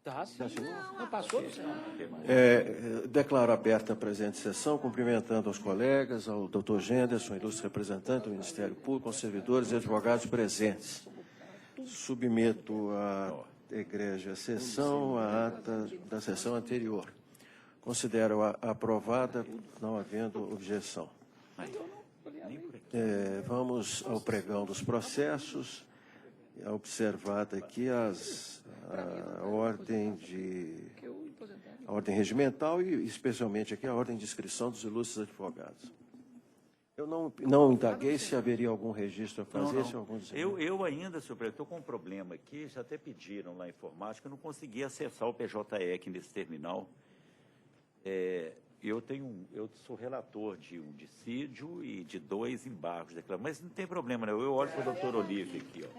Tá, sim. Não passou do céu. Declaro aberta a presente sessão, cumprimentando aos colegas, ao doutor Genderson, ilustre representante do Ministério Público, aos servidores e advogados presentes. Submeto à egrégia sessão a ata da sessão anterior. Considero-a aprovada, não havendo objeção. Vamos ao pregão dos processos. Observada aqui a ordem regimental e, especialmente, aqui a ordem de inscrição dos ilustres advogados. Eu não indaguei se haveria algum registro a fazer. Não. Se algum Eu ainda, senhor presidente, estou com um problema aqui, já até pediram lá a informática, eu não consegui acessar o PJE nesse terminal. Eu sou relator de um dissídio e de 2 embargos declarados, mas não tem problema, não. Eu olho para o doutor Olívio aqui, ó.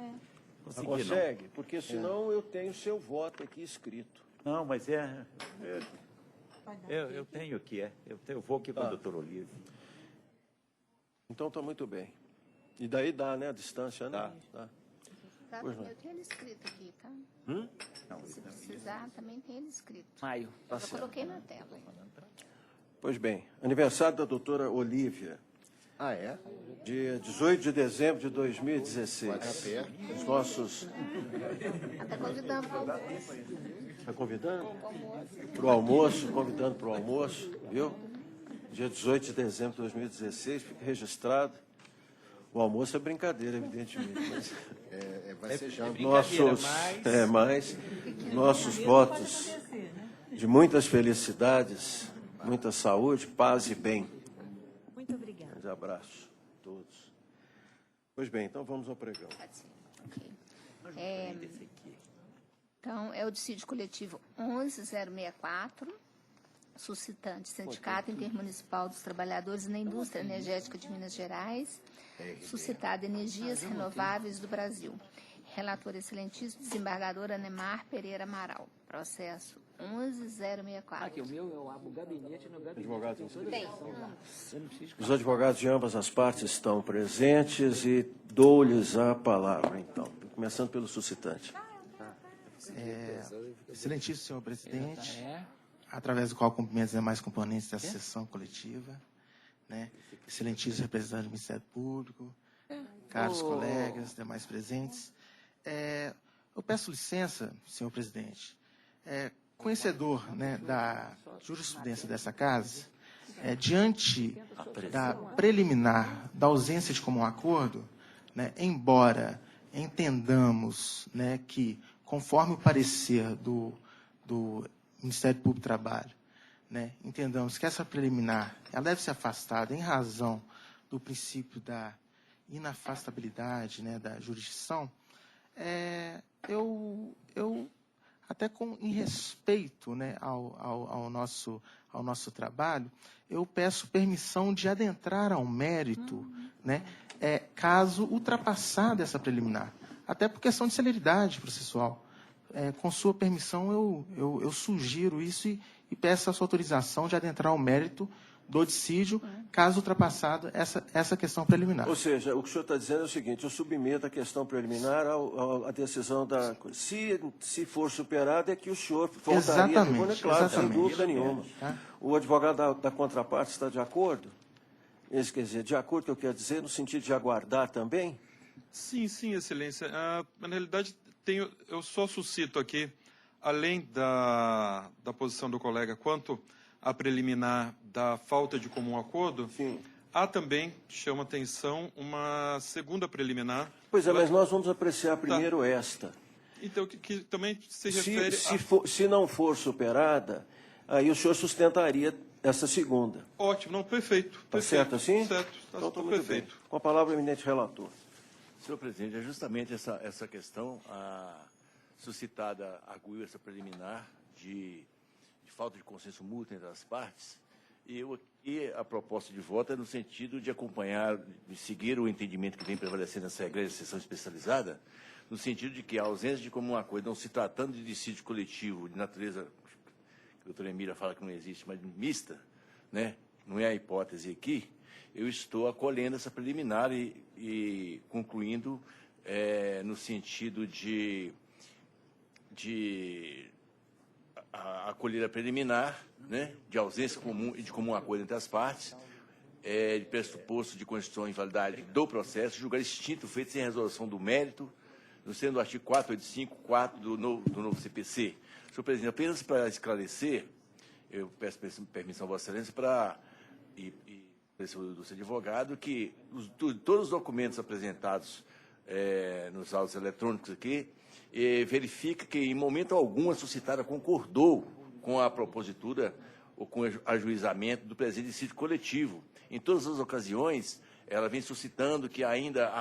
Consegue? Não. Porque senão eu tenho seu voto aqui escrito. Não, mas eu tenho aqui, eu vou aqui com o doutor Olívio. Então está muito bem. E daí dá, né, a distância, né? Tá. Eu tenho ele escrito aqui, tá? Não, Se precisar, também tem ele escrito. Maio. Eu já coloquei na tela. Pois bem, aniversário da doutora Olívia. Ah, é? Dia 18 de dezembro de 2016. Os nossos... Está convidando para o almoço. Está convidando? Para o almoço, convidando para o almoço, viu? Dia 18 de dezembro de 2016, fica registrado. O almoço é brincadeira, evidentemente. Mas Vai ser já. Nossos votos de muitas felicidades, muita saúde, paz e bem. Muito obrigada. Um grande abraço a todos. Pois bem, então vamos ao pregão. Ok. Então, é o dissídio coletivo 11064, suscitante Sindicato Intermunicipal dos Trabalhadores na Indústria Energética de Minas Gerais, suscitado Energias Renováveis do Brasil. Relator excelentíssimo, desembargador Anemar Pereira Amaral. Processo 11064. Aqui, o meu é o gabinete, no gabinete. Advogados, Tem. os advogados de ambas as partes estão presentes e dou-lhes a palavra, então. Começando pelo suscitante. Excelentíssimo senhor presidente, através do qual cumprimento os demais componentes dessa sessão coletiva, né? Excelentíssimo representante do Ministério Público, caros colegas, demais presentes. Eu peço licença, senhor presidente, conhecedor, né, da jurisprudência dessa casa, diante da preliminar da ausência de comum acordo, né, embora entendamos, né, que, conforme o parecer do Ministério Público do Trabalho, né, entendamos que essa preliminar ela deve ser afastada em razão do princípio da inafastabilidade, né, da jurisdição, eu até em respeito, né, ao nosso trabalho, eu peço permissão de adentrar ao mérito, né, caso ultrapassada essa preliminar, até por questão de celeridade processual. Com sua permissão, eu sugiro isso e peço a sua autorização de adentrar ao mérito do dissídio, caso ultrapassada essa questão preliminar. Ou seja, o que o senhor está dizendo é o seguinte: eu submeto a questão preliminar à decisão da... Se for superada, é que o senhor voltaria... Exatamente. Claro, sem dúvida nenhuma. Tá? O advogado da contraparte está de acordo? Isso quer dizer, de acordo, que eu quero dizer, no sentido de aguardar também? Sim, excelência. Na realidade, eu só suscito aqui, além da posição do colega quanto à preliminar da falta de comum acordo, sim, há também, chama atenção, uma segunda preliminar. Pois é, mas nós vamos apreciar primeiro esta. Então, que também se refere... Se não for superada, aí o senhor sustentaria essa segunda. Ótimo, não, perfeito. Está certo assim? Certo, então, está muito perfeito. Bem. Com a palavra, o eminente relator. Senhor presidente, é justamente essa questão suscitada, arguiu essa preliminar de falta de consenso mútuo entre as partes, e a proposta de voto é no sentido de acompanhar, de seguir o entendimento que vem prevalecendo nessa regra de sessão especializada, no sentido de que a ausência de comum acordo, não se tratando de dissídio coletivo de natureza, que a doutora Emília fala que não existe, mas mista, né? Não é a hipótese aqui, eu estou acolhendo essa preliminar e concluindo no sentido de a acolhida preliminar, né, de ausência comum e de comum acordo entre as partes, de pressuposto de constituição e invalidade do processo, julgar extinto feito sem resolução do mérito, no sendo o artigo 485, do novo CPC. Senhor presidente, apenas para esclarecer, eu peço permissão a Vossa Excelência para do seu advogado que todos os documentos apresentados nos autos eletrônicos aqui verifica que em momento algum a suscitada concordou com a propositura ou com o ajuizamento do presente dissídio coletivo. Em todas as ocasiões, ela vem suscitando que ainda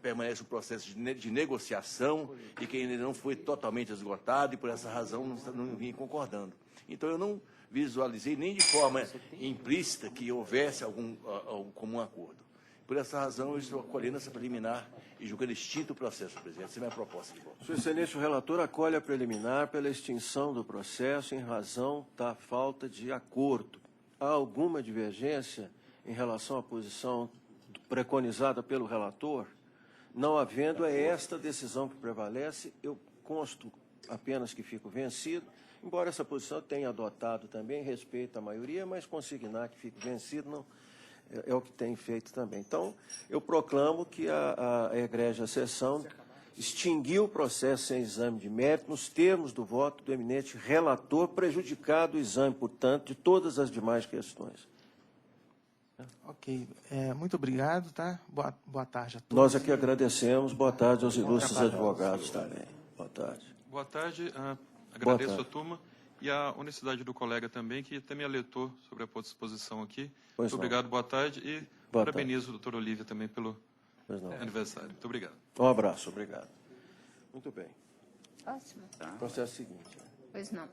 permanece um processo de negociação e que ainda não foi totalmente esgotado e, por essa razão, não vim concordando. Então, eu não visualizei nem de forma implícita que houvesse algum comum acordo. Por essa razão, eu estou acolhendo essa preliminar e julgando extinto o processo, presidente. Essa é a minha proposta. Sua Excelência, o relator acolhe a preliminar pela extinção do processo em razão da falta de acordo. Há alguma divergência em relação à posição preconizada pelo relator? Não havendo, é esta decisão que prevalece. Eu consto apenas que fico vencido, embora essa posição eu tenha adotado também, respeito à maioria, mas consignar que fico vencido não é o que tem feito também. Então, eu proclamo que a egrégia sessão extinguiu o processo sem exame de mérito nos termos do voto do eminente relator, prejudicado o exame, portanto, de todas as demais questões. Ok. Muito obrigado, tá? Boa tarde a todos. Nós aqui agradecemos. Boa tarde aos ilustres advogados também. Boa tarde. Boa tarde. Agradeço tarde. a turma e a honestidade do colega também, que até me alertou sobre a disposição aqui. Pois Muito não. obrigado, boa tarde. E Boa parabenizo o doutor Olívia também pelo Pois não. aniversário. Muito obrigado. Um abraço, obrigado. Muito bem. Próximo. Processo seguinte. Pois não.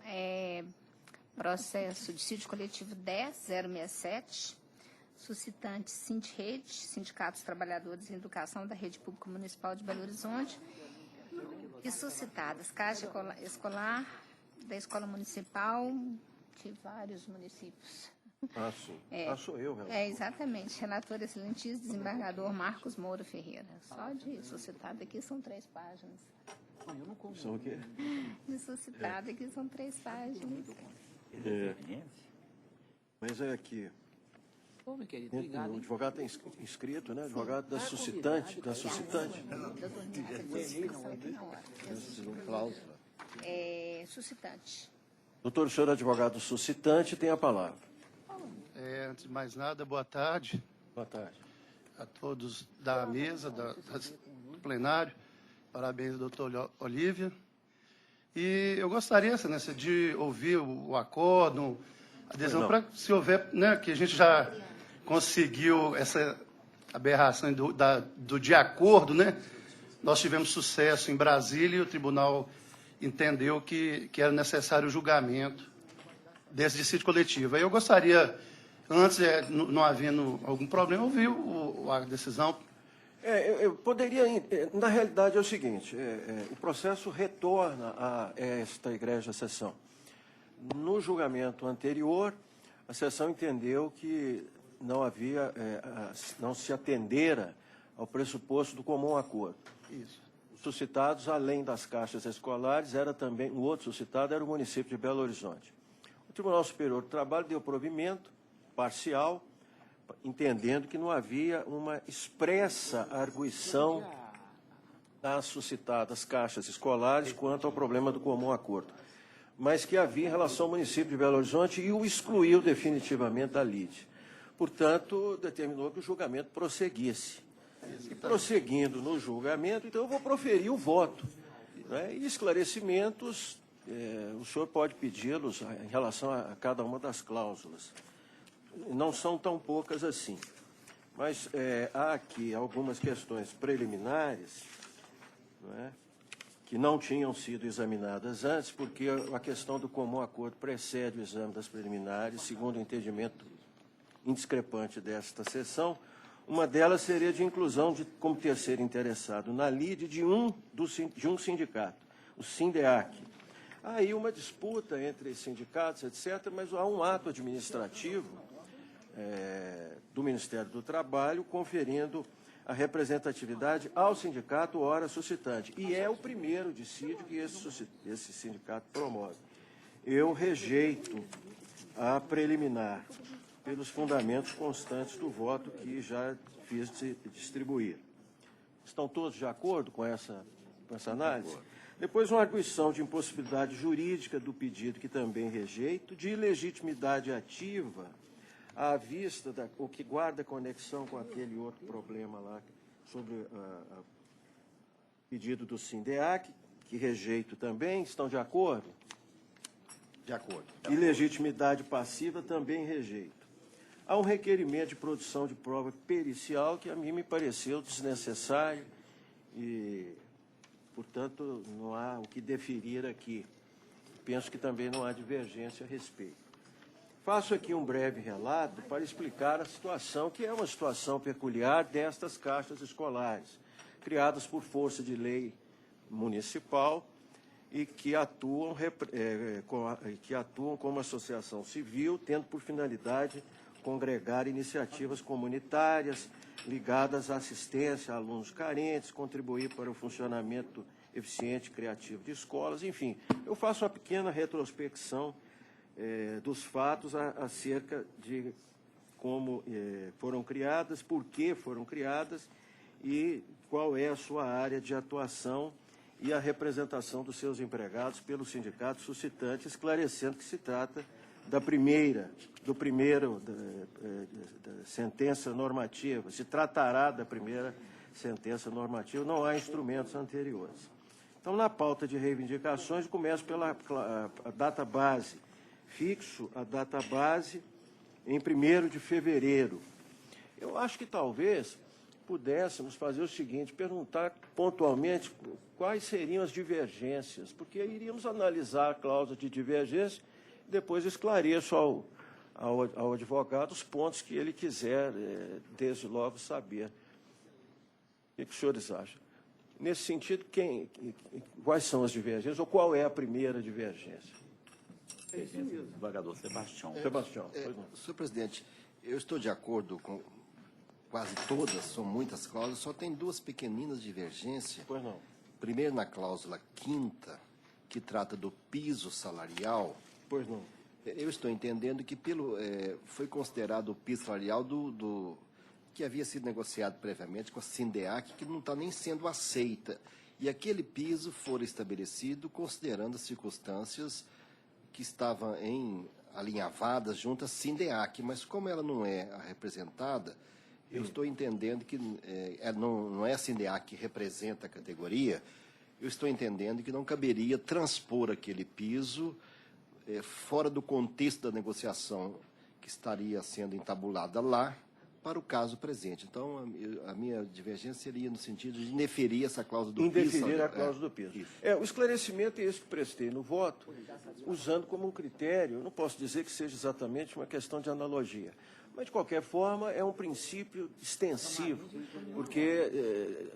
Processo dissídio coletivo 10.067, suscitante Sintrede, Sindicato dos Trabalhadores em Educação da Rede Pública Municipal de Belo Horizonte, e suscitadas Caixa Escolar da Escola Municipal de vários municípios. Ah, sim. Sou eu, relator. Exatamente. Relator excelentíssimo, desembargador Marcos Moura Ferreira. Só de suscitado aqui são 3 páginas. São o quê? De suscitado aqui são 3 páginas. Mas é aqui. Ô, meu querido, O obrigado, hein? advogado tem inscrito, né? Advogado da suscitante. Da suscitante. Cláusula. Suscitante. Doutor, o senhor advogado suscitante tem a palavra. Antes de mais nada, boa tarde Boa tarde. a todos da mesa, do plenário. Parabéns, doutor Olívia. E eu gostaria, Excelência, de ouvir o acordo, a adesão, para se houver, né, que a gente já conseguiu essa aberração do de acordo, né? Nós tivemos sucesso em Brasília e o tribunal entendeu que era necessário o julgamento desse dissídio coletivo. Aí eu gostaria, antes, não havendo algum problema, ouvir a decisão. Eu poderia, na realidade é o seguinte, o processo retorna a esta egrégia sessão. No julgamento anterior, a sessão entendeu que não havia, não se atendera ao pressuposto do comum acordo. Isso. Os suscitados, além das caixas escolares, era também, o outro suscitado era o município de Belo Horizonte. O Tribunal Superior do Trabalho deu provimento parcial, entendendo que não havia uma expressa arguição das suscitadas caixas escolares quanto ao problema do comum acordo, mas que havia em relação ao município de Belo Horizonte e o excluiu definitivamente da lide. Portanto, determinou que o julgamento prosseguisse. E prosseguindo no julgamento, então eu vou proferir o voto, né? E esclarecimentos, o senhor pode pedi-los em relação a cada uma das cláusulas. Não são tão poucas assim. Mas há aqui algumas questões preliminares, não é, que não tinham sido examinadas antes, porque a questão do comum acordo precede o exame das preliminares, segundo o entendimento indiscrepante desta sessão. Uma delas seria de inclusão como terceiro interessado na lide de um sindicato, o SINDEAC. Há aí uma disputa entre sindicatos, etc., mas há um ato administrativo do Ministério do Trabalho conferindo a representatividade ao sindicato ora suscitante. E é o primeiro dissídio que esse sindicato promove. eu rejeito a preliminar pelos fundamentos constantes do voto que já fiz distribuir. Estão todos de acordo com essa análise? Depois, uma arguição de impossibilidade jurídica do pedido, que também rejeito, de ilegitimidade ativa, à vista o que guarda conexão com aquele outro problema lá, sobre o pedido do SINDEAC, que rejeito também. Estão de acordo? De acordo. Ilegitimidade passiva também rejeito. Há um requerimento de produção de prova pericial que a mim me pareceu desnecessário e, portanto, não há o que deferir aqui. Penso que também não há divergência a respeito. Faço aqui um breve relato para explicar a situação, que é uma situação peculiar destas caixas escolares, criadas por força de lei municipal e que atuam como associação civil, tendo por finalidade congregar iniciativas comunitárias ligadas à assistência a alunos carentes, contribuir para o funcionamento eficiente e criativo de escolas, enfim. Eu faço uma pequena retrospecção dos fatos acerca de como foram criadas, por que foram criadas e qual é a sua área de atuação e a representação dos seus empregados pelo sindicato suscitante, esclarecendo que se trata da sentença normativa, se tratará da primeira sentença normativa, não há instrumentos anteriores. Então, na pauta de reivindicações, começo pela data base. Fixo a data base em 1º de fevereiro. Eu acho que talvez pudéssemos fazer o seguinte, perguntar pontualmente quais seriam as divergências, porque iríamos analisar a cláusula de divergência e depois esclareço ao advogado os pontos que ele quiser, desde logo, saber. O que os senhores acham? Nesse sentido, quais são as divergências ou qual é a primeira divergência? Desembargador Sebastião. Sebastião, pois não. Senhor presidente, eu estou de acordo com quase todas, são muitas cláusulas, só tem duas pequeninas divergências. Pois não. Primeiro, na cláusula 5ª, que trata do piso salarial. Pois não. Eu estou entendendo que foi considerado o piso salarial que havia sido negociado previamente com a SINDEAC, que não está nem sendo aceita. E aquele piso foi estabelecido considerando as circunstâncias que estavam alinhavadas junto à SINDEAC, mas como ela não é a representada, eu estou entendendo que não é a SINDEAC que representa a categoria, eu estou entendendo que não caberia transpor aquele piso fora do contexto da negociação que estaria sendo entabulada lá para o caso presente. Então, a minha divergência seria no sentido de indeferir essa cláusula do piso. Indeferir a cláusula do piso. O esclarecimento é esse que prestei no voto, usando como um critério, eu não posso dizer que seja exatamente uma questão de analogia, mas, de qualquer forma, é um princípio extensivo, porque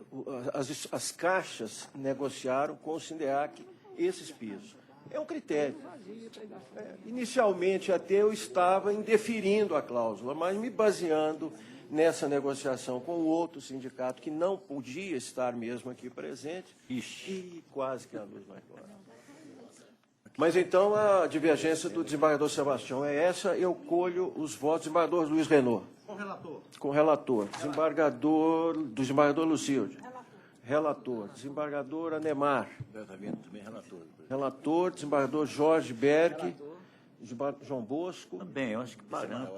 as caixas negociaram com o SINDEAC esses pisos. É um critério. Inicialmente, até eu estava indeferindo a cláusula, mas me baseando nessa negociação com o outro sindicato, que não podia estar mesmo aqui presente, e quase que a luz vai embora. Mas, então, a divergência do desembargador Sebastião é essa. Eu colho os votos do desembargador Luiz Renaud. Com relator. Com relator. Desembargador Lucilde. Relator. Desembargador Anemar. Também relator. Relator, desembargador Jorge Berg, João Bosco. Também, eu acho que parando,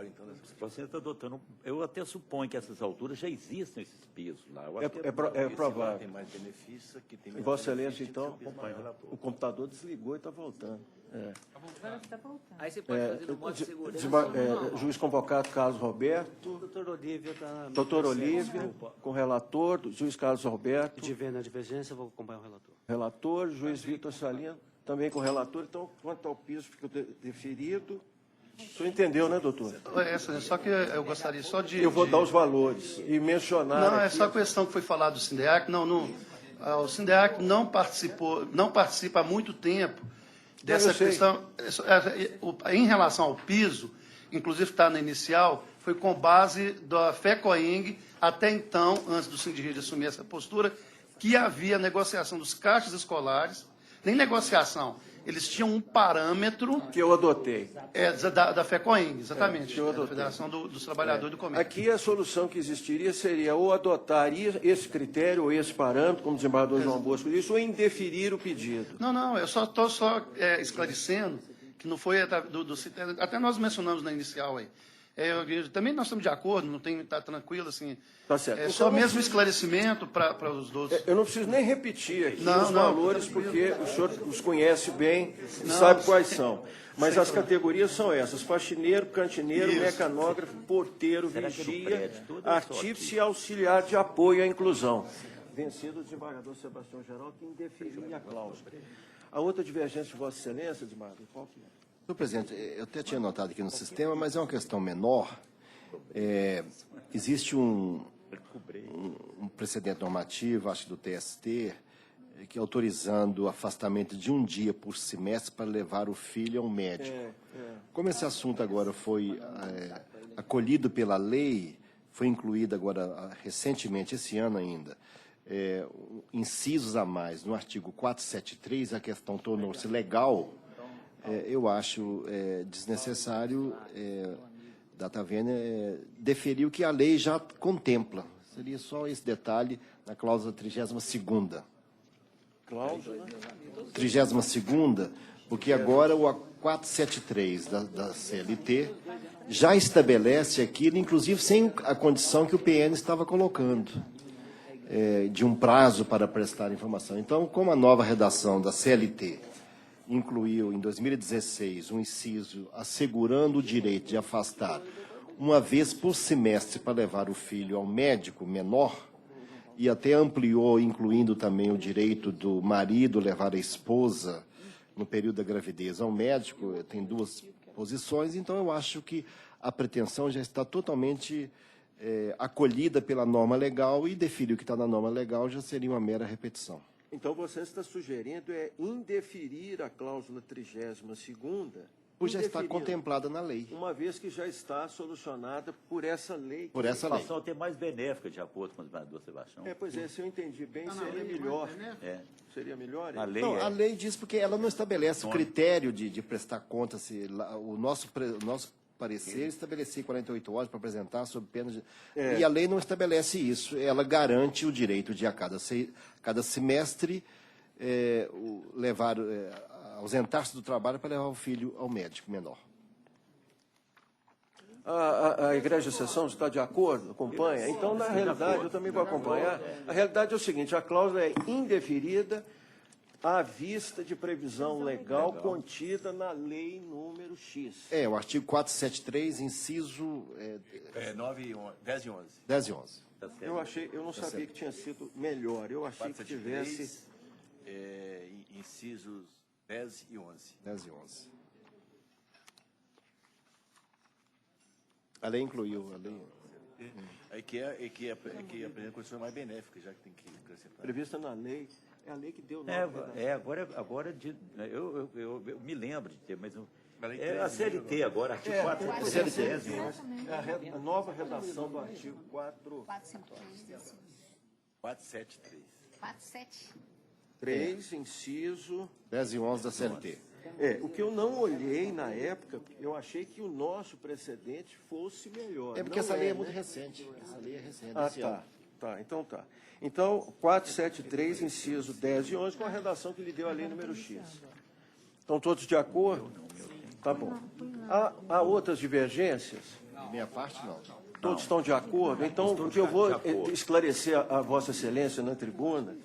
você está adotando. Eu até suponho que a essas alturas já existem esses pisos lá. Eu acho que É provável. Tem mais benefício que tem. Vossa Excelência, então, o computador desligou e está voltando. Aí você pode fazer no modo de segurança. Juiz convocado Carlos Roberto. Doutor Olívia está... Doutor Olívia, com relator, juiz Carlos Roberto. Se tiver na divergência, eu vou acompanhar o relator. Relator, juiz Vitor Salino, também com relator. Então, quanto ao piso, fica deferido. O senhor entendeu, né, doutor? Só que eu gostaria só de... Eu vou dar os valores e mencionar... Não, é só a questão que foi falada do SINDEAC. O SINDEAC não participa há muito tempo dessa questão. Em relação ao piso, inclusive está na inicial, foi com base da FECOING, até então, antes do Sindirrede assumir essa postura, que havia negociação dos caixas escolares, nem negociação, eles tinham um parâmetro Que eu adotei. da FECOENG, exatamente, que eu da adotei. Federação dos Trabalhadores do Comércio. Aqui a solução que existiria seria ou adotar esse critério ou esse parâmetro, como o desembargador João Bosco disse, ou indeferir o pedido. Não, eu só estou esclarecendo que não foi até nós mencionamos na inicial aí. Também nós estamos de acordo, não tem, está tranquilo, assim. Tá certo. É Então, só mesmo esclarecimento para os outros. Eu não preciso nem repetir aqui Não, os não, valores, tranquilo. porque o senhor os conhece bem e sabe quais são. Mas as categorias são essas: faxineiro, cantineiro, mecanógrafo, porteiro, vigia, artífice e auxiliar de apoio à inclusão. Vencido o desembargador Sebastião Geraldo, que indeferia a cláusula. A outra divergência de Vossa Excelência, desembargador, qual que é? Senhor presidente, eu até tinha notado aqui no sistema, mas é uma questão menor. Existe um precedente normativo, acho que do TST, que autorizando o afastamento de um dia por semestre para levar o filho ao médico. Como esse assunto agora foi acolhido pela lei, foi incluído agora recentemente, esse ano ainda, incisos a mais no artigo 473, a questão tornou-se legal. Eu acho desnecessário, data vênia, deferir o que a lei já contempla. Seria só esse detalhe na cláusula 32ª. Cláusula? 32ª, porque agora o 473 da CLT já estabelece aquilo, inclusive sem a condição que o PN estava colocando, de um prazo para prestar informação. Então, como a nova redação da CLT incluiu, em 2016, um inciso assegurando o direito de afastar uma vez por semestre para levar o filho ao médico menor, e até ampliou, incluindo também o direito do marido levar a esposa no período da gravidez ao médico, tem duas posições, então eu acho que a pretensão já está totalmente acolhida pela norma legal, e deferir o que está na norma legal já seria uma mera repetição. Então, você está sugerindo indeferir a cláusula 32ª, Pois já está contemplada na lei. uma vez que já está solucionada por essa lei. Por essa lei. Passou a ter mais benéfica, de acordo com o desembargador Sebastião. Pois é, se eu entendi bem, seria melhor. Seria melhor? A lei Não, a lei diz porque ela não estabelece o critério de prestar conta. O nosso parecer estabelecia 48 horas para apresentar sob pena de... E a lei não estabelece isso. Ela garante o direito de, a cada semestre, ausentar-se do trabalho para levar o filho ao médico menor. A Igreja Sessão está de acordo? Acompanha? Então, na realidade, eu também vou acompanhar. A realidade é o seguinte: a cláusula é indeferida à vista de previsão legal contida na lei número X. O artigo 473, inciso 10 e 11. 10 e 11. Eu não sabia que tinha sido melhor. Eu achei que tivesse... Incisos 10 e 11. 10 e 11. A lei incluiu, a lei... que apresenta condições mais benéficas, já que tem que acrescentar. Prevista na lei, é a lei que deu... Agora eu me lembro de ter, mas a CLT agora, artigo 473. A nova redação do artigo 473. 473. 3, inciso... 10 e 11 da CLT. O que eu não olhei na época, eu achei que o nosso precedente fosse melhor. Porque essa lei é muito recente. Essa lei é recente. Então tá. Então, 473, inciso 10 e 11, com a redação que lhe deu a lei número X. Estão todos de acordo? Tá bom. Há outras divergências? Minha parte, não. Todos estão de acordo? Então, o que eu vou esclarecer a Vossa Excelência na tribuna,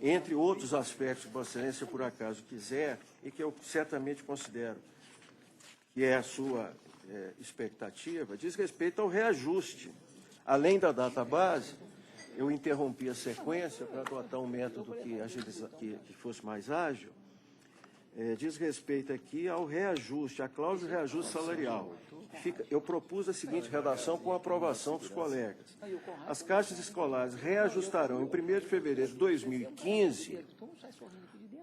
entre outros aspectos que Vossa Excelência, por acaso, quiser, e que eu certamente considero que é a sua expectativa, diz respeito ao reajuste. Além da database, eu interrompi a sequência para adotar um método que fosse mais ágil. Diz respeito aqui ao reajuste, à cláusula de reajuste salarial. Eu propus a seguinte redação com a aprovação dos colegas. As caixas escolares reajustarão em 1º de fevereiro de 2015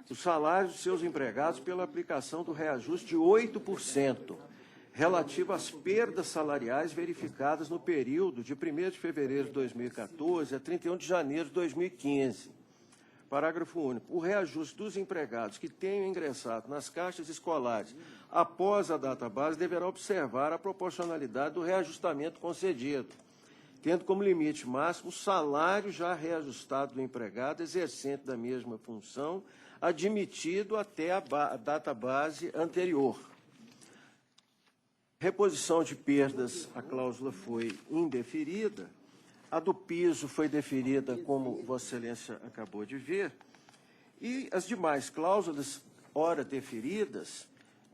os salários de seus empregados pela aplicação do reajuste de 8%, relativo às perdas salariais verificadas no período de 1º de fevereiro de 2014 a 31 de janeiro de 2015. Parágrafo único. O reajuste dos empregados que tenham ingressado nas caixas escolares após a data base deverá observar a proporcionalidade do reajustamento concedido, tendo como limite máximo o salário já reajustado do empregado exercente da mesma função, admitido até a data base anterior. Reposição de perdas, a cláusula foi indeferida. A do piso foi deferida, como Vossa Excelência acabou de ver, e as demais cláusulas, ora deferidas,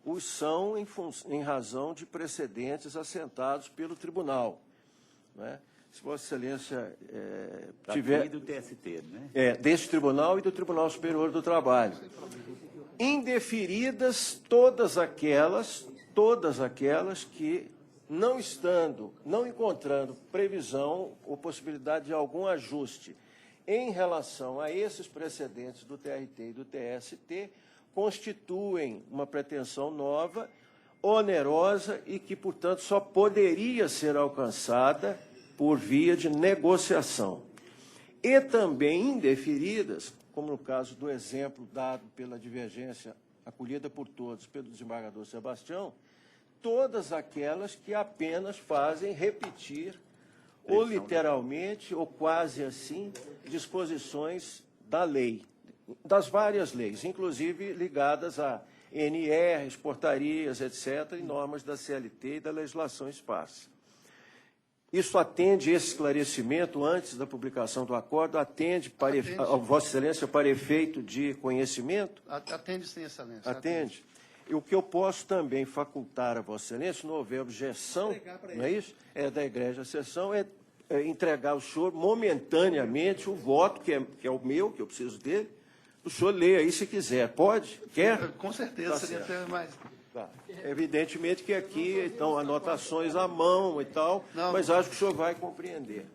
os são em razão de precedentes assentados pelo tribunal. Né? Se Vossa Excelência tiver... do TST, né? Deste tribunal e do Tribunal Superior do Trabalho. Indeferidas todas aquelas que, não encontrando previsão ou possibilidade de algum ajuste em relação a esses precedentes do TRT e do TST, constituem uma pretensão nova, onerosa e que, portanto, só poderia ser alcançada por via de negociação. E também indeferidas, como no caso do exemplo dado pela divergência acolhida por todos pelo desembargador Sebastião, todas aquelas que apenas fazem repetir, ou literalmente, ou quase assim, disposições da lei, das várias leis, inclusive ligadas a NRs, portarias, etc., e normas da CLT e da legislação esparsa. Isso atende, esse esclarecimento, antes da publicação do acordo, atende a Vossa Excelência para efeito de conhecimento? Atende, sim, Excelência. Atende. E o que eu posso também facultar a Vossa Excelência, se não houver objeção, não é isso? Da Egrégia Sessão, entregar ao senhor momentaneamente o voto, que é o meu, que eu preciso dele. O senhor lê aí se quiser. Pode? Quer? Com certeza, Tá seria certo. até mais. Tá. Evidentemente que aqui estão anotações à mão e tal, mas acho que o senhor vai compreender.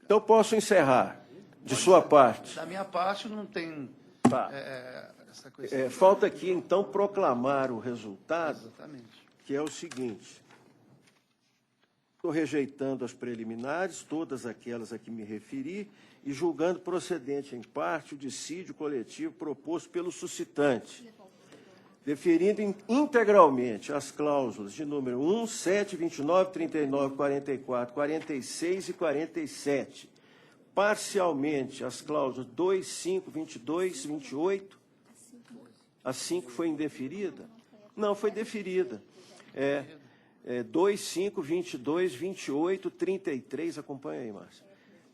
Então, posso encerrar, de sua parte. Da minha parte, não tem Tá. essa coisa. Falta aqui, então, proclamar o resultado, Exatamente. que é o seguinte. Estou rejeitando as preliminares, todas aquelas a que me referi, e julgando procedente em parte o dissídio coletivo proposto pelo suscitante, deferindo integralmente as cláusulas de número 1, 7, 29, 39, 44, 46 e 47, parcialmente as cláusulas 2, 5, 22, 28. A 5 foi indeferida? Não, foi deferida. 2, 5, 22, 28, 33, acompanha aí, Márcio.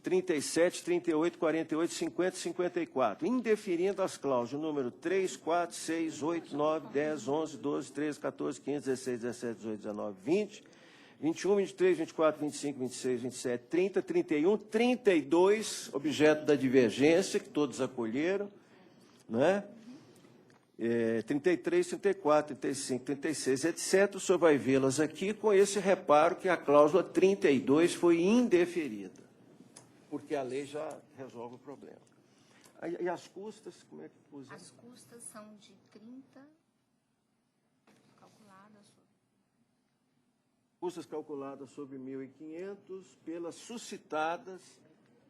37, 38, 48, 50 e 54, indeferindo as cláusulas número 3, 4, 6, 8, 9, 10, 11, 12, 13, 14, 15, 16, 17, 18, 19, 20, 21, 23, 24, 25, 26, 27, 30, 31, 32, objeto da divergência, que todos acolheram, né? 33, 34, 35, 36, etc. O senhor vai vê-las aqui com esse reparo que a cláusula 32 foi indeferida, porque a lei já resolve o problema. E as custas, como é que pus? As custas são de 30, calculadas sobre... Custas calculadas sobre 1.500, pelas suscitadas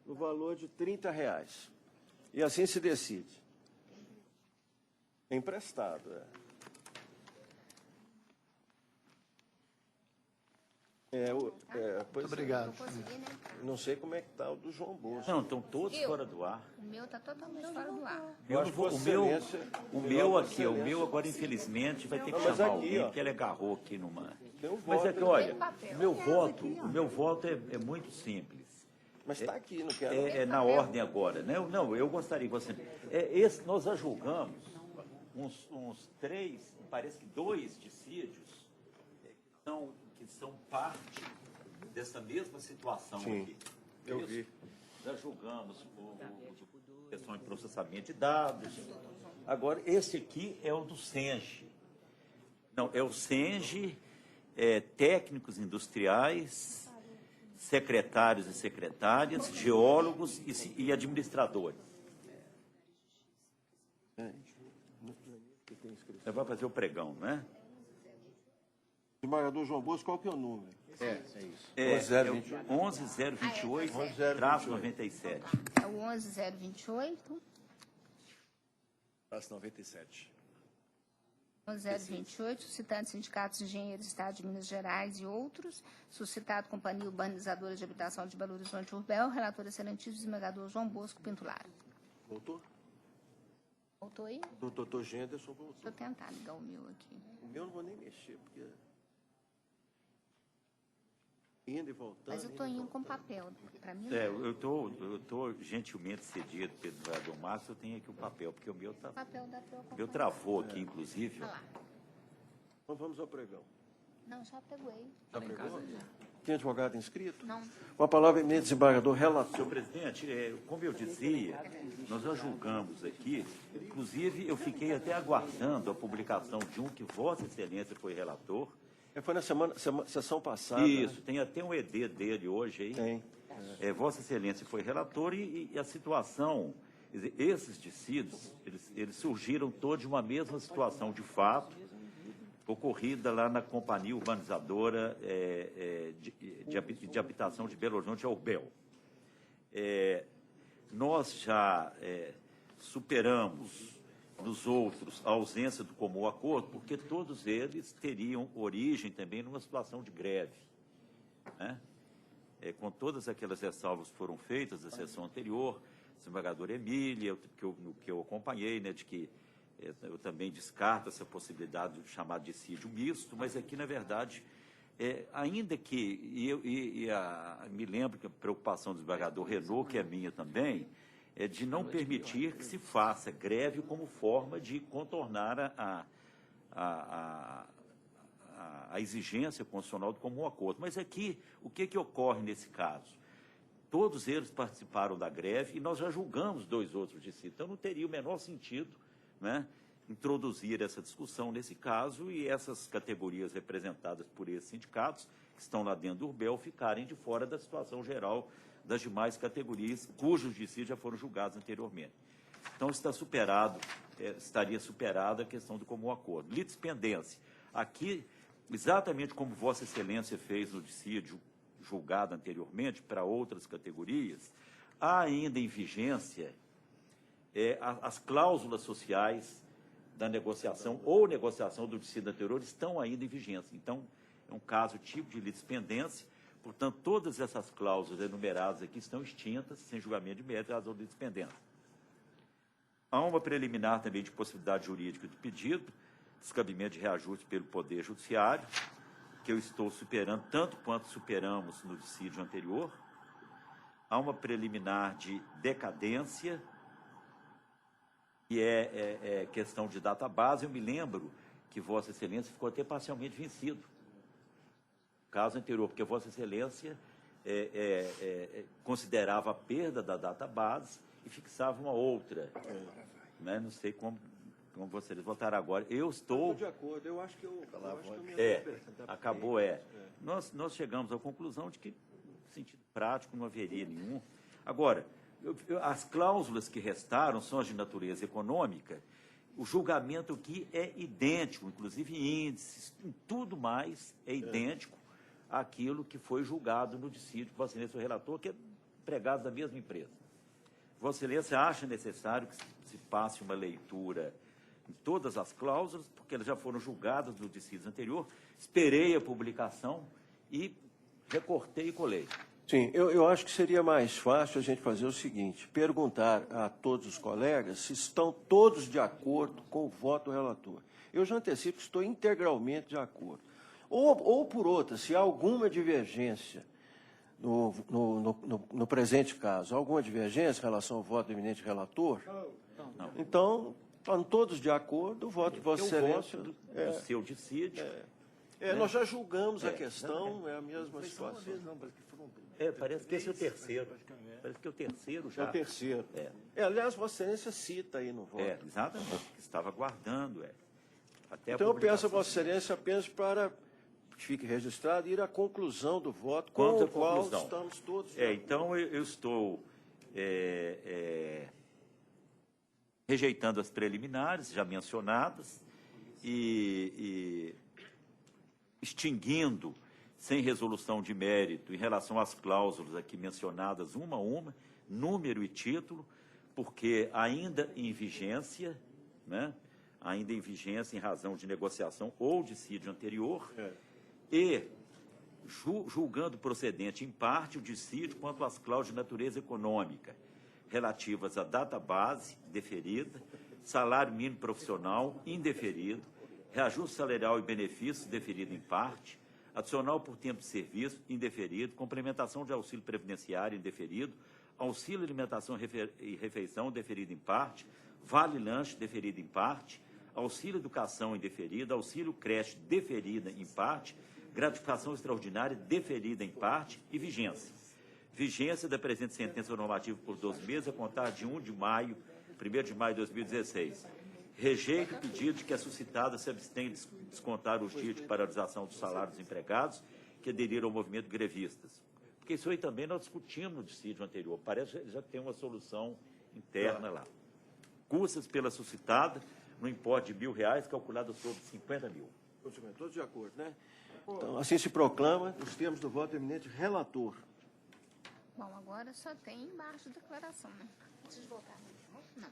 no valor de R$30. E assim se decide. Emprestado, Muito obrigado. Não sei como é que está o do João Bolso. Não, estão todos fora do ar. O meu está totalmente fora do ar. O meu agora, infelizmente, vai ter que chamar alguém, porque ele agarrou aqui numa... Mas é que, olha, o meu voto é muito simples. Mas está aqui, não quero. É na ordem agora, né? Não, eu gostaria que você... nós já julgamos uns 3, parece que 2 dissídios que são parte dessa mesma situação. Sim, aqui. eu vi. Já julgamos questão de processamento de dados. Agora, esse aqui é o do SENGE. Não, é o SENGE, técnicos industriais, secretários e secretárias, geólogos e administradores. Você vai fazer o pregão, né? De desembargador João Bosco, qual que é o número? É isso. 11028-97. É o 11028. Traço 97. 11028, suscitado sindicatos de engenheiros do Estado de Minas Gerais e outros, suscitado Companhia Urbanizadora de Habitação de Belo Horizonte Urbel, relator excelentíssimo desembargador João Bosco Pinto Lara. Voltou? Voltou aí? Doutor Genderson voltou. Deixa eu tentar ligar o meu aqui. O meu eu não vou nem mexer, porque... Indo e voltando... Mas eu estou indo com papel. Para mim, Eu estou gentilmente cedido pelo desembargador Márcio, eu tenho aqui o papel, porque o meu tá, o papel dá para eu meu travou aqui, inclusive. Olha lá. Então vamos ao pregão. Não, já peguei. Já pregou? Tem advogado inscrito? Não. Com a palavra, eminente desembargador relator. Senhor presidente, como eu dizia, nós já julgamos aqui, inclusive eu fiquei até aguardando a publicação de um que Vossa Excelência foi relator. Foi na sessão passada. Isso, tem até um ED dele hoje aí. Tem. Vossa Excelência foi relator e a situação, quer dizer, esses dissídios, eles surgiram todos de uma mesma situação de fato, ocorrida lá na Companhia Urbanizadora de Habitação de Belo Horizonte, a Urbel. Nós já superamos nos outros a ausência do comum acordo, porque todos eles teriam origem também numa situação de greve, né? Com todas aquelas ressalvas que foram feitas na sessão anterior, desembargador Emília, que eu acompanhei, né, de que eu também descarto essa possibilidade de chamar de dissídio misto, mas aqui, na verdade, ainda que, me lembro que a preocupação do desembargador Renault, que é minha também, é de não permitir que se faça greve como forma de contornar a exigência constitucional do comum acordo. Mas aqui, o que ocorre nesse caso? Todos eles participaram da greve e nós já julgamos 2 outros dissídios. Então, não teria o menor sentido, né, introduzir essa discussão nesse caso e essas categorias representadas por esses sindicatos, que estão lá dentro do Urbel, ficarem de fora da situação geral das demais categorias, cujos dissídios já foram julgados anteriormente. Então, estaria superada a questão do comum acordo. Litispendência. Aqui, exatamente como Vossa Excelência fez no dissídio julgado anteriormente para outras categorias, há ainda em vigência as cláusulas sociais da negociação ou negociação do dissídio anterior estão ainda em vigência. Então, é um caso tipo de litispendência. Portanto, todas essas cláusulas enumeradas aqui estão extintas, sem julgamento de mérito, razão de litispendência. Há uma preliminar também de possibilidade jurídica de pedido, descabimento de reajuste pelo Poder Judiciário, que eu estou superando, tanto quanto superamos no dissídio anterior. Há uma preliminar de decadência, que é questão de data base. Eu me lembro que Vossa Excelência ficou até parcialmente vencido. Caso anterior, porque Vossa Excelência considerava a perda da data base e fixava uma outra. Né? Não sei como vocês votaram agora. Eu estou... de acordo, eu acho que eu acabou, Nós chegamos à conclusão de que, no sentido prático, não haveria nenhum. Agora, as cláusulas que restaram são as de natureza econômica. O julgamento aqui é idêntico, inclusive índices, em tudo mais é idêntico àquilo que foi julgado no dissídio, Vossa Excelência, o relator, que é empregado da mesma empresa. Vossa Excelência acha necessário que se passe uma leitura em todas as cláusulas, porque elas já foram julgadas no dissídio anterior, esperei a publicação e recortei e colei. Sim, eu acho que seria mais fácil a gente fazer o seguinte, perguntar a todos os colegas se estão todos de acordo com o voto do relator. Eu já antecipo que estou integralmente de acordo. Ou por outra, se há alguma divergência no presente caso, alguma divergência em relação ao voto do eminente relator, Não. então, estão todos de acordo, o voto de Vossa Excelência... do seu dissídio... nós já julgamos a questão, é a mesma situação. Parece que esse é o terceiro. Parece que é o terceiro já. É o terceiro. Aliás, Vossa Excelência cita aí no voto. Exatamente. Estava aguardando. Até então, eu peço a Vossa Excelência apenas para que fique registrado, ir à conclusão do voto, com Quanto o qual conclusão? estamos todos... Então, eu estou rejeitando as preliminares, já mencionadas, e extinguindo, sem resolução de mérito, em relação às cláusulas aqui mencionadas, uma a uma, número e título, porque ainda em vigência, né? Ainda em vigência em razão de negociação ou dissídio anterior, e julgando procedente, em parte, o dissídio quanto às cláusulas de natureza econômica, relativas à data base deferida, salário mínimo profissional indeferido, reajuste salarial e benefícios deferido em parte, adicional por tempo de serviço indeferido, complementação de auxílio previdenciário indeferido, auxílio alimentação e refeição deferido em parte, vale lanche deferido em parte, auxílio educação indeferido, auxílio creche deferida em parte, gratificação extraordinária deferida em parte e vigência. Vigência da presente sentença normativa por 12 meses, a contar de 1 de maio de 2016. Rejeito o pedido de que a suscitada se abstenha de descontar os dias de paralisação dos salários dos empregados que aderiram ao movimento grevistas. Porque isso aí também nós discutimos no dissídio anterior. Parece que já tem uma solução interna lá. Custas pela suscitada no importe de R$ 1.000, calculado sobre 50 mil. Todos de acordo, né? Então, assim se proclama, os termos do voto eminente relator. Bom, agora só tem embaixo de declaração, né? Preciso voltar. Não.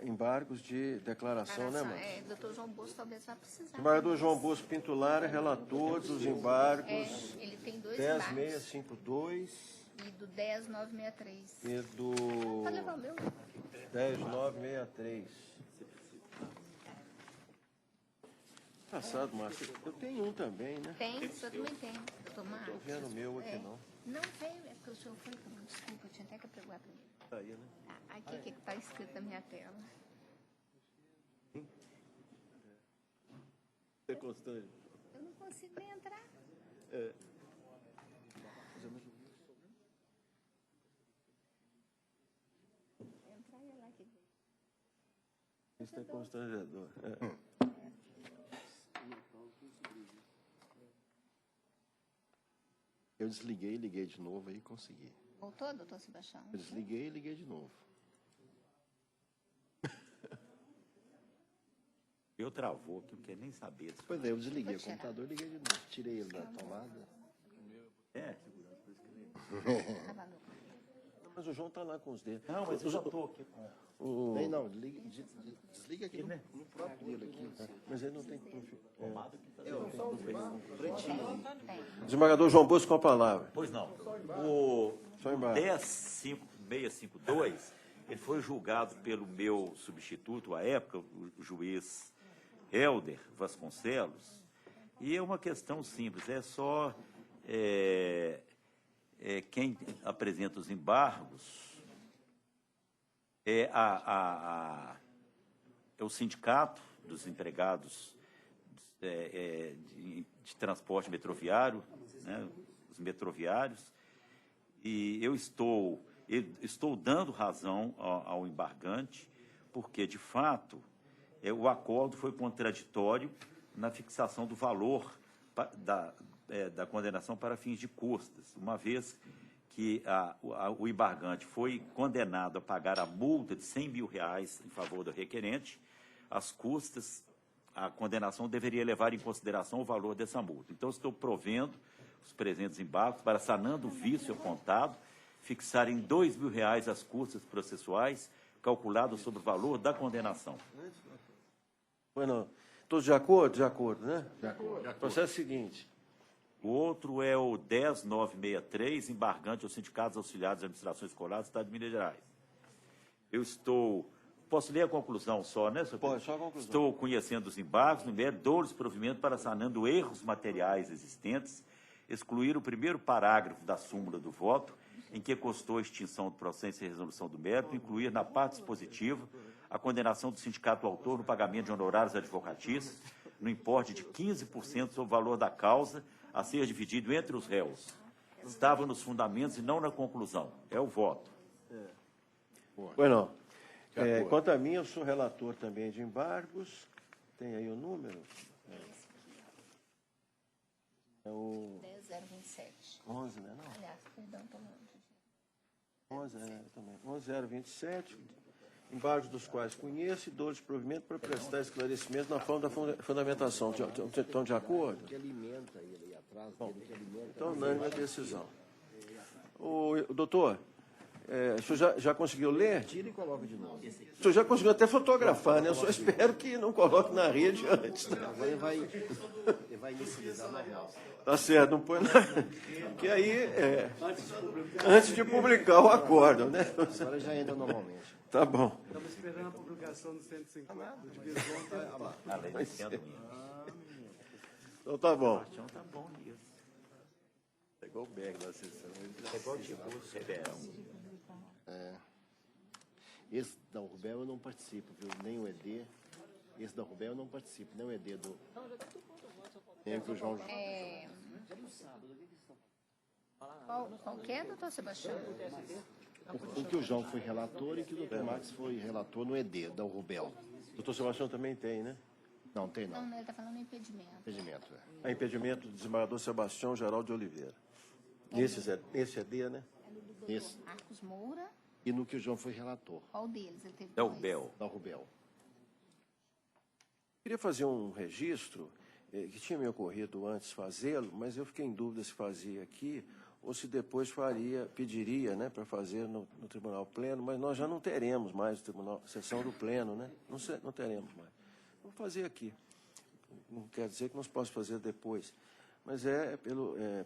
Embargos de declaração, né, mano? Doutor João Bosco talvez vá precisar. Desembargador João Bosco Pinto Lara, relator dos embargos. Ele tem 2 10652 e do 10963. e do Pode levar o meu? 10963. Engraçado, Márcio. Eu tenho um também, né? Tem, o senhor também tem. Doutor Não Marcos. estou vendo o meu aqui, não. Não veio, é porque o senhor foi. Desculpa, eu tinha até que apregoar primeiro. Tá aí, né? Aqui, o que está escrito na minha tela? É constante. Eu não consigo nem entrar. Entrar e é lá que vem. Isso é constrangedor. Eu desliguei, liguei de novo aí consegui. Voltou, doutor Sebastião? Eu desliguei e liguei de novo. Eu travou, que eu não quero nem saber. Pois é, eu desliguei o computador e liguei de novo. Tirei ele da tomada. Tava no- Mas o João está lá com os dedos. Não, mas eu já estou aqui com... Não, desliga aqui no próprio dele aqui. Mas ele não tem configuração. Desembargador João Bosco com a palavra. Pois não. O Só embaixo. 10652, ele foi julgado pelo meu substituto, à época, o juiz Helder Vasconcelos, e é uma questão simples, é só quem apresenta os embargos é o sindicato dos empregados de transporte metroviário, né, os metroviários, e eu estou dando razão ao embargante, porque, de fato, o acordo foi contraditório na fixação do valor da condenação para fins de custas, uma vez que o embargante foi condenado a pagar a multa de R$ 100 mil em favor do requerente, as custas, a condenação deveria levar em consideração o valor dessa multa. Então, estou provendo os presentes embargos para, sanando o vício apontado, fixar em R$ 2 mil as custas processuais, calculadas sobre o valor da condenação. Bueno, todos de acordo? De acordo, né? De acordo. O processo seguinte. O outro é o 10963, embargante aos sindicatos auxiliares de administração escolar do Estado de Minas Gerais. Posso ler a conclusão só, né, senhor? Pode, só a conclusão. Estou conhecendo os embargos, no mérito, dou-lhes provimento para, sanando erros materiais existentes, excluir o primeiro parágrafo da súmula do voto, em que constou a extinção do processo e resolução do mérito, incluir na parte dispositiva a condenação do sindicato autor no pagamento de honorários advocatícios, no importe de 15% sobre o valor da causa, a ser dividido entre os réus. Estava nos fundamentos e não na conclusão. É o voto. Bueno, quanto a mim, eu sou relator também de embargos. Tem aí o número? É o 10027. 11, né? Não? Aliás, perdão, tô longe. 11, também. 10027. embargos dos quais conheço e dou-lhes provimento para prestar esclarecimento na forma da fundamentação. Estão de acordo? Que alimenta ele aí atrás, dele, que alimenta. Então, unânime a decisão. Doutor, o senhor já conseguiu ler? Tira e coloca de novo. O senhor já conseguiu até fotografar, né? Eu só espero que não coloque na rede antes. Né? Agora ele vai inicializar normal. Tá certo, não põe nada. Que aí, antes de publicar o acordo, né? Agora já entra normalmente. Tá bom. Estamos esperando a publicação do 150. De Bison tá lá. Além de sendo Então tá bom. Então tá bom nisso. Pegou o bag da sessão. Pegou o tipo Ribeirão. Esse da Rubel eu não participo, viu? Nem o ED. Esse da Rubel eu não participo, nem o ED do... Nem o que o João... Qual que é, doutor Sebastião? O que o João foi relator e que o Dr. Max foi relator no ED, da Rubel. Doutor Sebastião também tem, né? Não, tem não. Não, ele está falando impedimento. Impedimento, Impedimento do desembargador Sebastião Geraldo de Oliveira. Esse é D, né? Esse. Marcos Moura. E no que o João foi relator, Qual deles? Ele teve É o dois. Bel. da Rubel. Queria fazer um registro que tinha me ocorrido antes fazê-lo, mas eu fiquei em dúvida se fazia aqui ou se depois pediria, né, para fazer no Tribunal Pleno, mas nós já não teremos mais o Tribunal, sessão do Pleno, né? Não teremos mais. Vamos fazer aqui. Não quer dizer que nós possamos fazer depois, mas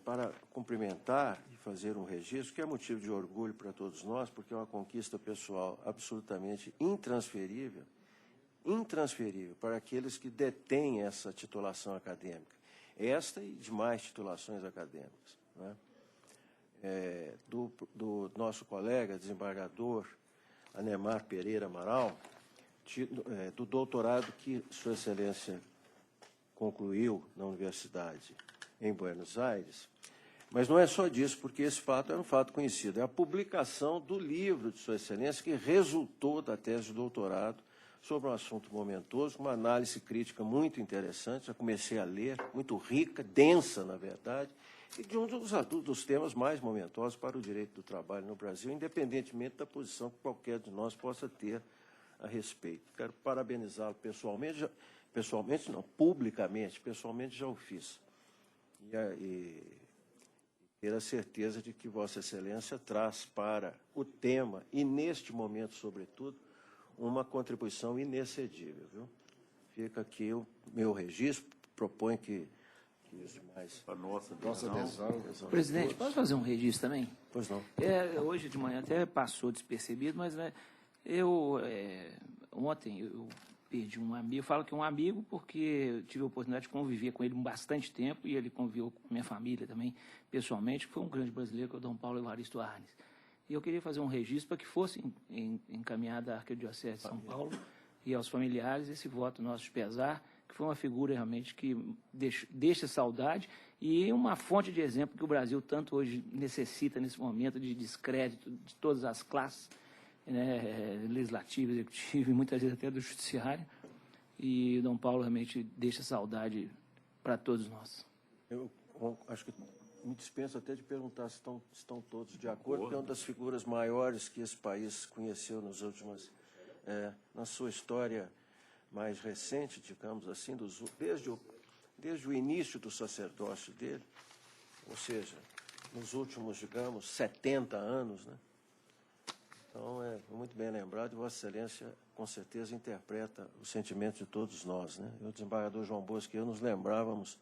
para cumprimentar e fazer um registro, que é motivo de orgulho para todos nós, porque é uma conquista pessoal absolutamente intransferível para aqueles que detêm essa titulação acadêmica, esta e demais titulações acadêmicas, né? Do nosso colega, desembargador Anemar Pereira Amaral, do doutorado que Sua Excelência concluiu na Universidade em Buenos Aires, mas não é só disso, porque esse fato é um fato conhecido, é a publicação do livro de Sua Excelência que resultou da tese de doutorado sobre um assunto momentoso, uma análise crítica muito interessante, já comecei a ler, muito rica, densa, na verdade, e de um dos temas mais momentosos para o direito do trabalho no Brasil, independentemente da posição que qualquer de nós possa ter a respeito. Quero parabenizá-lo pessoalmente não, publicamente, pessoalmente já o fiz. E ter a certeza de que Vossa Excelência traz para o tema, e neste momento, sobretudo, uma contribuição inexcedível, viu? Fica aqui o meu registro, proponho que os demais... A nossa adesão. Presidente, posso fazer um registro também? Pois não. Hoje de manhã até passou despercebido, mas né, ontem eu perdi um amigo, eu falo que é um amigo porque eu tive a oportunidade de conviver com ele bastante tempo e ele conviveu com minha família também, pessoalmente, que foi um grande brasileiro, que é o Dom Paulo Evaristo Arnes. E eu queria fazer um registro para que fosse encaminhado à Arquidiocese de São Paulo e aos familiares esse voto nosso de pesar, que foi uma figura realmente que deixa saudade e uma fonte de exemplo que o Brasil tanto hoje necessita nesse momento de descrédito de todas as classes, né, legislativo, executivo e muitas vezes até do judiciário. E Dom Paulo realmente deixa saudade para todos nós. Eu acho que me dispenso até de perguntar se estão todos de acordo, porque é uma das figuras maiores que esse país conheceu nas últimas, na sua história mais recente, digamos assim, desde o início do sacerdócio dele, ou seja, nos últimos, digamos, 70 anos, né? Então, é muito bem lembrado e Vossa Excelência, com certeza, interpreta o sentimento de todos nós, né? O desembargador João Bosco e eu nos lembrávamos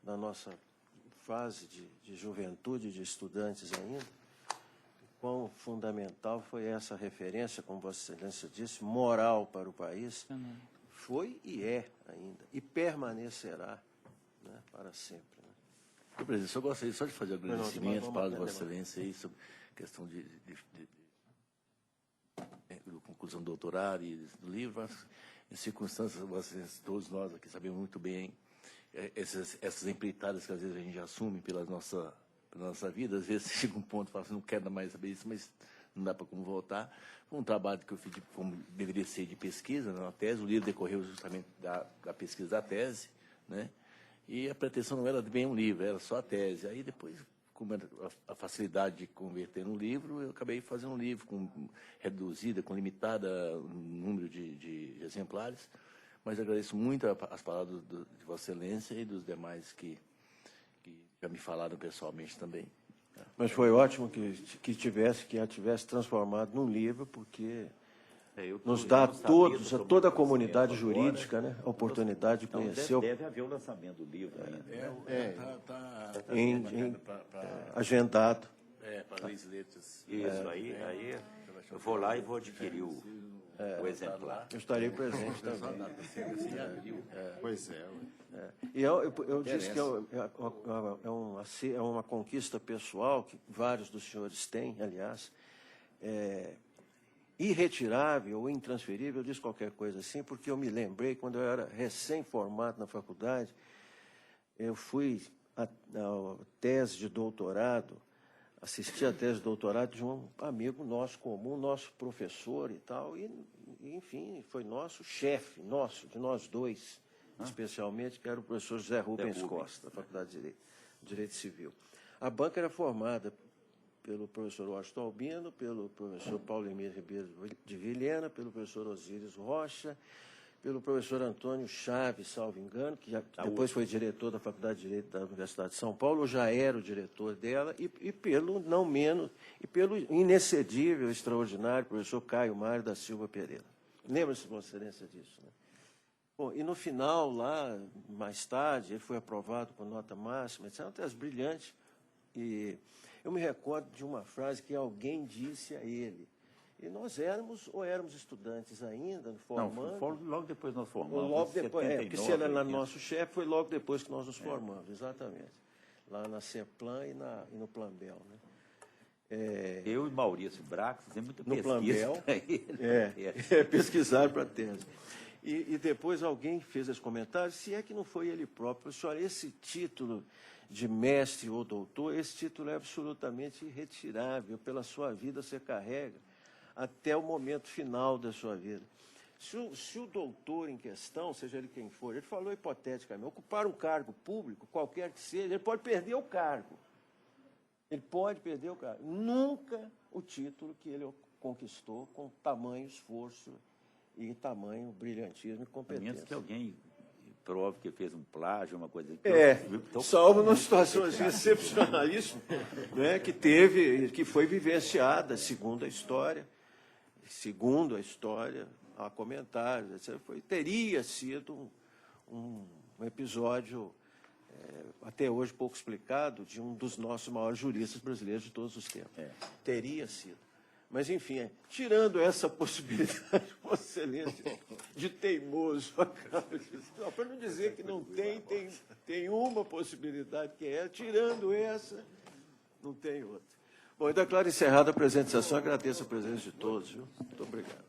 da nossa fase de juventude, de estudantes ainda, quão fundamental foi essa referência, como Vossa Excelência disse, moral para o país. Foi e é ainda, e permanecerá, né, para sempre. Né? Senhor presidente, eu gostaria só de fazer agradecimento para Vossa Excelência aí sobre a questão de conclusão do doutorado e do livro. Em circunstâncias, todos nós aqui sabemos muito bem essas empreitadas que às vezes a gente assume pela nossa vida. Às vezes chega um ponto e fala assim, não quero mais saber isso, mas não dá para como voltar. Foi um trabalho que eu fiz como deveria ser de pesquisa, na tese. O livro decorreu justamente da pesquisa da tese, né? E a pretensão não era bem um livro, era só a tese. Aí depois como a facilidade de converter no livro, eu acabei fazendo um livro com reduzida, com limitada número de exemplares, mas agradeço muito as palavras de Vossa Excelência e dos demais que já me falaram pessoalmente também. Mas foi ótimo que a tivesse transformado num livro, porque nos dá a toda a comunidade jurídica, né, a oportunidade de conhecer. Deve haver o lançamento do livro ainda. Agendado. Para as letras. Isso, aí eu vou lá e vou adquirir o exemplar. Eu estarei presente também. Pois é. E eu disse que é uma conquista pessoal, que vários dos senhores têm, aliás, irretirável ou intransferível, eu disse qualquer coisa assim, porque eu me lembrei, quando eu era recém-formado na faculdade, eu fui à tese de doutorado, assisti à tese de doutorado de um amigo nosso comum, nosso professor e tal, e enfim, foi nosso chefe, de nós dois, especialmente, que era o professor José Rubens Costa, da Faculdade de Direito Civil. A banca era formada pelo professor Washington Albino, pelo professor Paulo Emílio Ribeiro de Vilhena, pelo professor Osíris Rocha, pelo professor Antônio Chaves, salvo engano, que depois foi diretor da Faculdade de Direito da Universidade de São Paulo, eu já era o diretor dela, e pelo, não menos, e pelo inexcedível, extraordinário professor Caio Mário da Silva Pereira. Lembra-se, Vossa Excelência, disso, né? Bom, e no final, lá, mais tarde, ele foi aprovado com nota máxima, etc., uma tese brilhante, e eu me recordo de uma frase que alguém disse a ele. E nós éramos estudantes ainda, formando. Não, logo depois nós formamos. Ou logo depois, porque se ele era nosso chefe, foi logo depois que nós nos formamos, exatamente. Lá na CEPLAN e no Plambel, né? Eu e Maurício Braco fizemos muita no pesquisa. Plambel, pesquisaram para a tese. E depois alguém fez esse comentário, se é que não foi ele próprio. Senhor, esse título de mestre ou doutor, esse título é absolutamente irretirável. Pela sua vida você carrega até o momento final da sua vida. Se o doutor em questão, seja ele quem for, ele falou hipoteticamente, ocupar um cargo público, qualquer que seja, ele pode perder o cargo. Ele pode perder o cargo. Nunca o título que ele conquistou com tamanho esforço e tamanho brilhantismo e competência. Menos que alguém prove que fez um plágio, uma coisa... Salvo numa situação assim, excepcionalíssima, né, que foi vivenciada, segundo a história, há comentários, etc. Teria sido um episódio, até hoje pouco explicado, de um dos nossos maiores juristas brasileiros de todos os tempos. Teria sido. Mas, enfim, tirando essa possibilidade, Vossa Excelência, de teimoso, para não dizer que não tem uma possibilidade que é, tirando essa, não tem outra. Bom, eu declaro encerrada a presente sessão, agradeço a presença de todos, viu? Muito obrigado.